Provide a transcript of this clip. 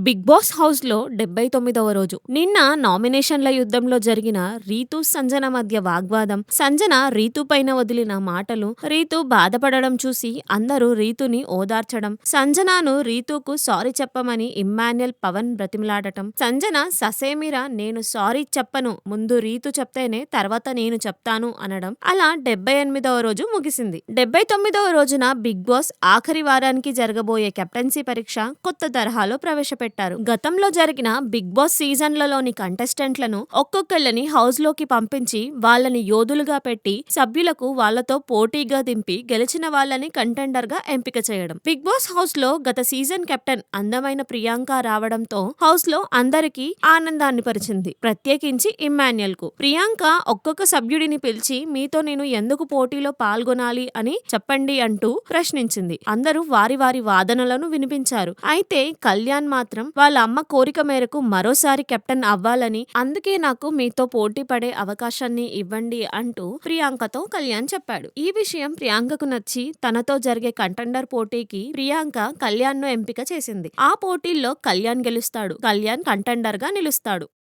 Big boss హౌస్‌లో 79వ రోజు. నిన్న నామినేషన్ల యుద్ధంలో జరిగిన రీతూ, సంజన మధ్య వాగ్వాదం, సంజన రీతూ పైన వదిలిన మాటలు, రీతూ బాధపడడం చూసి అందరూ రీతూని ఓదార్చడం, సంజనను రీతూకు సారీ చెప్పమని ఇమ్మాన్యుయల్, పవన్ బ్రతిమిలాడటం, సంజన ససేమిరా నేను సారీ చెప్పను, ముందు రీతూ చెప్తేనే తర్వాత నేను చెప్తాను అనడం, అలా 78వ రోజు ముగిసింది. 79వ రోజున బిగ్ బాస్ ఆఖరి వారానికి జరగబోయే కెప్టెన్సీ పరీక్ష కొత్త తరహాలో ప్రవేశపెట్టారు. గతంలో జరిగిన బిగ్ బాస్ సీజన్లలోని కంటెస్టెంట్లను ఒక్కొక్కళ్ళని హౌస్ లోకి పంపించి వాళ్ళని యోధులుగా పెట్టి సభ్యులకు వాళ్ళతో పోటీగా దింపి గెలిచిన వాళ్ళని కంటెండర్ గా ఎంపిక చేయడం. బిగ్ బాస్ హౌస్ లో గత సీజన్ కెప్టెన్ అందమైన ప్రియాంక రావడంతో హౌస్ లో అందరికీ ఆనందాన్ని పరిచింది. ప్రత్యేకించి ఇమ్మాన్యుయల్ కు. ప్రియాంక ఒక్కొక్క సభ్యుడిని పిలిచి మీతో నేను ఎందుకు పోటీలో పాల్గొనాలి అని చెప్పండి అంటూ ప్రశ్నించింది. అందరూ వారి వారి వాదనలను వినిపించారు. అయితే కళ్యాణ్ మాత్రం వాళ్ళ అమ్మ కోరిక మేరకు మరోసారి కెప్టెన్ అవ్వాలని, అందుకే నాకు మీతో పోటీ పడే అవకాశాన్ని ఇవ్వండి అంటూ ప్రియాంకతో కళ్యాణ్ చెప్పాడు. ఈ విషయం ప్రియాంకకు నచ్చి తనతో జరిగే కంటెండర్ పోటీకి ప్రియాంక కళ్యాణ్ ను ఎంపిక చేసింది. ఆ పోటీల్లో కళ్యాణ్ గెలుస్తాడు. కళ్యాణ్ కంటెండర్ గా నిలుస్తాడు.